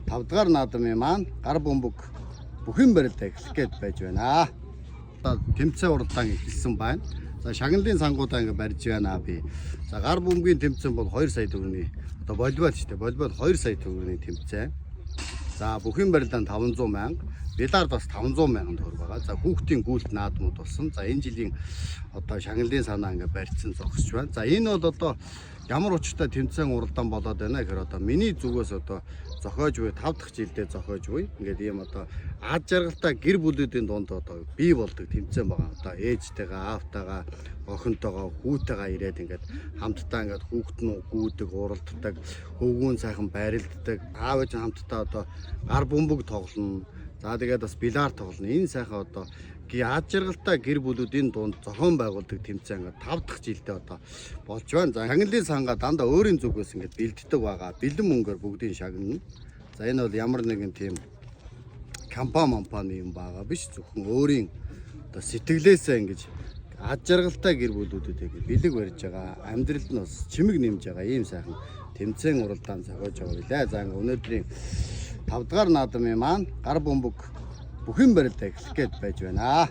5 дугаар наадмын маань гар бөмбөг бүхэн барилт эхлэх гээд байж байна. Одоо тэмцээн уралдаан эхэлсэн байна. За шагналын сангуудаа ингэ барьж байна би. За гар бөмбөгийн тэмцээн бол 2 сая төгрөгийн одоо волейбол шүү дээ. Волейбол 2 сая төгрөгийн тэмцээн. За бүхэн барилдаанд 500 мянга, бильярд бас 500 мянган төгрөг байгаа. За хүүхдийн гүйлт наадмууд болсон. За энэ жилийн одоо шагналын санаа ингэ барьсан зогсож байна. За энэ бол одоо ямар учиртай тэмцээн уралдаан болоод байна гэхээр одоо миний зүгээс одоо зохиож буй 5 дахь жилдээ зохиож буй ингээд ийм одоо ад жаргалтай гэр бүлүүдийн дунд одоо бий болдог тэмцээн байгаа. Одоо ээжтэйгээ, аавтайгаа, охинтойгоо, хүүтэйгээ ирээд ингээд хамтдаа ингээд хүүхд нь гүйдэг, уралддаг, хөвгүүн сайхан барилддаг, аав ээж хамтдаа одоо гар бөмбөг тоглоно. За тэгээд бас бильярд тоглоно. Энэ сайхан одоо ад жаргалтай гэр бүлүүдийн дунд зохион байгуулдаг тэмцээн 5 дахь жилдээ одоо болж байна. За шагналын сангаа дандаа өөрийн зүгээс ингээд бэлддэг байгаа. Бэлэн мөнгөөр бүгдийг шагнана. За энэ бол ямар нэгэн тийм компани юм байгаа биш. Зөвхөн өөрийн одоо сэтгэлээсээ ингэж ад жаргалтай гэр бүлүүдэд бэлэг барьж байгаа. Амьдралд нь бас чимэг нэмж байгаа ийм сайхан тэмцээн уралдаан зохиож байгаа билээ. За өнөөдрийн 5 дугаар наадмын маань гар бөмбөг бүхэн барилт эхлэх гээд байж байна.